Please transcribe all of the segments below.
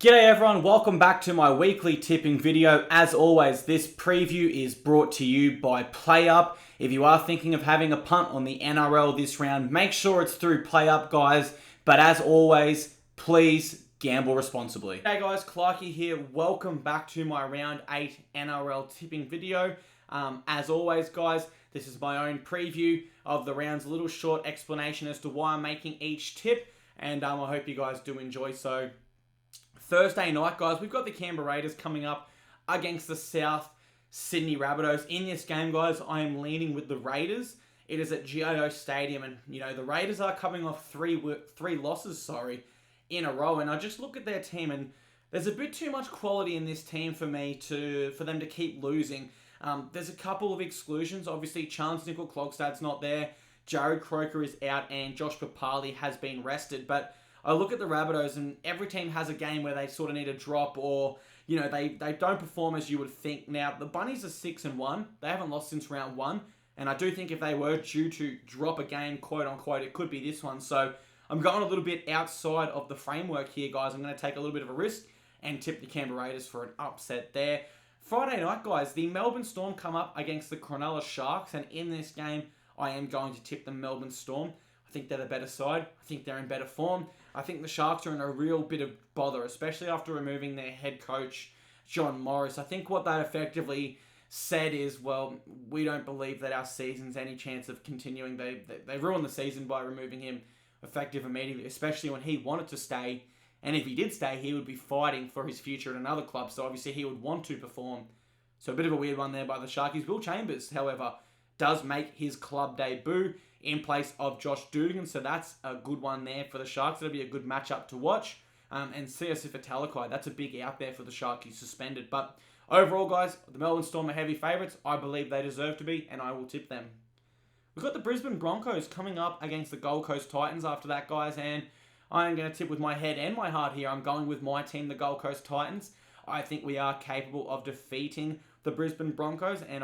G'day everyone, welcome back to my weekly tipping video. As always, this preview is brought to you by PlayUp. If you are thinking of having a punt on the NRL this round, make sure it's through PlayUp, guys. But as always, please gamble responsibly. Hey guys, Clarkey here. Welcome back to my round 8 NRL tipping video. As always, guys, this is my own preview of the rounds, a little short explanation as to why I'm making each tip, and I hope you guys do enjoy. So, Thursday night, guys, we've got the Canberra Raiders coming up against the South Sydney Rabbitohs. In this game, guys, I am leaning with the Raiders. It is at GIO Stadium, and, the Raiders are coming off three losses, in a row. And I just look at their team, and there's a bit too much quality in this team for them to keep losing. There's a couple of exclusions. Obviously, Chance Nickel-Klogstad's not there. Jared Croker is out, and Josh Papali has been rested. But I look at the Rabbitohs, and every team has a game where they sort of need a drop, or they don't perform as you would think. Now the Bunnies are 6-1; they haven't lost since round 1, and I do think if they were due to drop a game, quote unquote, it could be this one. So I'm going a little bit outside of the framework here, guys. I'm going to take a little bit of a risk and tip the Canberra Raiders for an upset there. Friday night, guys, the Melbourne Storm come up against the Cronulla Sharks, and in this game, I am going to tip the Melbourne Storm. I think they're the better side. I think they're in better form. I think the Sharks are in a real bit of bother, especially after removing their head coach, John Morris. I think what that effectively said is, well, we don't believe that our season's any chance of continuing. They ruined the season by removing him effective immediately, especially when he wanted to stay. And if he did stay, he would be fighting for his future at another club. So obviously he would want to perform. So a bit of a weird one there by the Sharkies. Will Chambers, however, does make his club debut in place of Josh Dugan, so that's a good one there for the Sharks. It'll be a good matchup to watch. And Siosifa Talakai, that's a big out there for the Sharkies, suspended. But overall, guys, the Melbourne Storm are heavy favourites. I believe they deserve to be, and I will tip them. We've got the Brisbane Broncos coming up against the Gold Coast Titans after that, guys, and I am going to tip with my head and my heart here. I'm going with my team, the Gold Coast Titans. I think we are capable of defeating the Brisbane Broncos, and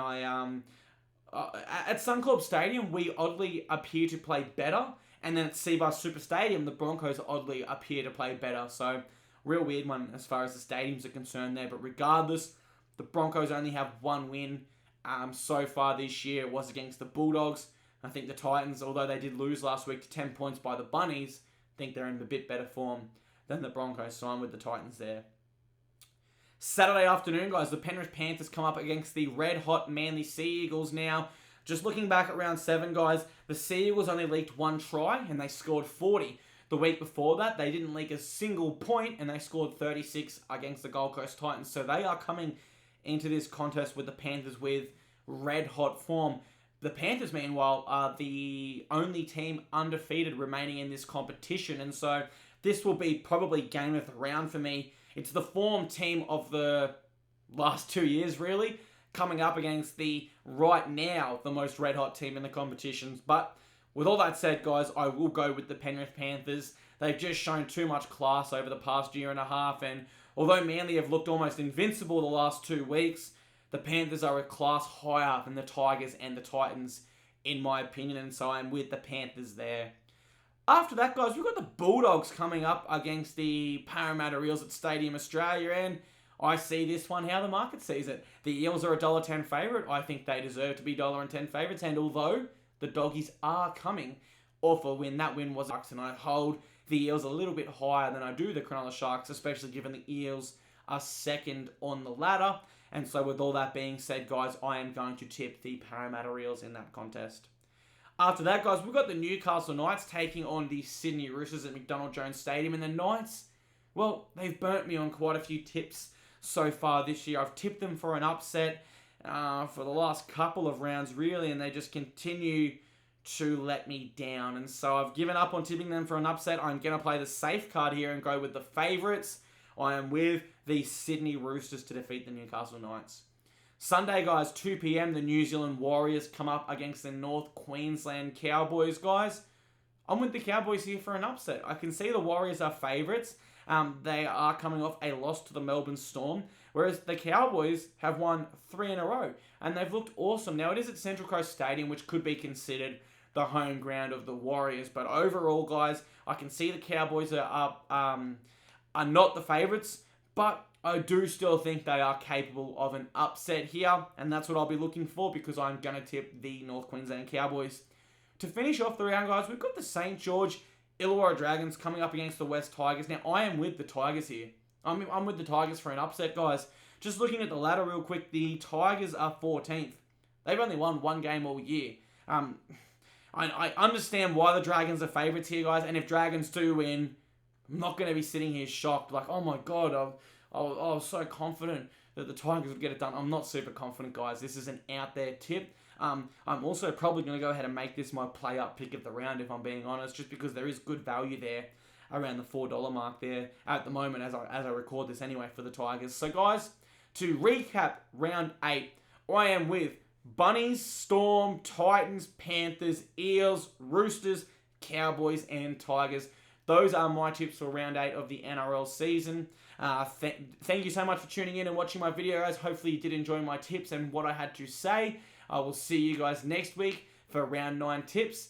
at Suncorp Stadium, we oddly appear to play better. And then at Seabus Super Stadium, the Broncos oddly appear to play better. So, real weird one as far as the stadiums are concerned there. But regardless, the Broncos only have one win so far this year. It was against the Bulldogs. I think the Titans, although they did lose last week to 10 points by the Bunnies, think they're in a bit better form than the Broncos. So, I'm with the Titans there. Saturday afternoon, guys, the Penrith Panthers come up against the red-hot Manly Sea Eagles. Now, just looking back at round 7, guys, the Sea Eagles only leaked one try, and they scored 40. The week before that, they didn't leak a single point, and they scored 36 against the Gold Coast Titans. So they are coming into this contest with the Panthers with red-hot form. The Panthers, meanwhile, are the only team undefeated remaining in this competition, and so this will be probably game of the round for me. It's the form team of the last 2 years, really, coming up against the, right now, the most red-hot team in the competitions. But with all that said, guys, I will go with the Penrith Panthers. They've just shown too much class over the past year and a half, and although Manly have looked almost invincible the last 2 weeks, the Panthers are a class higher than the Tigers and the Titans, in my opinion, and so I'm with the Panthers there. After that, guys, we've got the Bulldogs coming up against the Parramatta Eels at Stadium Australia, and I see this one how the market sees it. The Eels are a $1.10 favourite. I think they deserve to be $1.10 favourites, and although the Doggies are coming off a win, that win was and I hold the Eels a little bit higher than I do the Cronulla Sharks, especially given the Eels are second on the ladder. And so with all that being said, guys, I am going to tip the Parramatta Eels in that contest. After that, guys, we've got the Newcastle Knights taking on the Sydney Roosters at McDonald Jones Stadium. And the Knights, well, they've burnt me on quite a few tips so far this year. I've tipped them for an upset for the last couple of rounds, really, and they just continue to let me down. And so I've given up on tipping them for an upset. I'm going to play the safe card here and go with the favourites. I am with the Sydney Roosters to defeat the Newcastle Knights. Sunday, guys, 2 p.m, the New Zealand Warriors come up against the North Queensland Cowboys, guys. I'm with the Cowboys here for an upset. I can see the Warriors are favourites. They are coming off a loss to the Melbourne Storm, whereas the Cowboys have won 3 in a row, and they've looked awesome. Now, it is at Central Coast Stadium, which could be considered the home ground of the Warriors, but overall, guys, I can see the Cowboys are not the favourites, But I do still think they are capable of an upset here, and that's what I'll be looking for because I'm going to tip the North Queensland Cowboys. To finish off the round, guys, we've got the St. George Illawarra Dragons coming up against the West Tigers. Now, I am with the Tigers here. I'm with the Tigers for an upset, guys. Just looking at the ladder real quick, the Tigers are 14th. They've only won one game all year. I understand why the Dragons are favourites here, guys, and if Dragons do win, I'm not going to be sitting here shocked, like, oh my god, I was so confident that the Tigers would get it done. I'm not super confident, guys. This is an out there tip. I'm also probably going to go ahead and make this my play-up pick of the round, if I'm being honest, just because there is good value there around the $4 mark there at the moment as I record this anyway for the Tigers. So, guys, to recap round 8, I am with Bunnies, Storm, Titans, Panthers, Eels, Roosters, Cowboys, and Tigers. Those are my tips for round 8 of the NRL season. Thank you so much for tuning in and watching my video, guys. Hopefully you did enjoy my tips and what I had to say. I will see you guys next week for round 9 tips.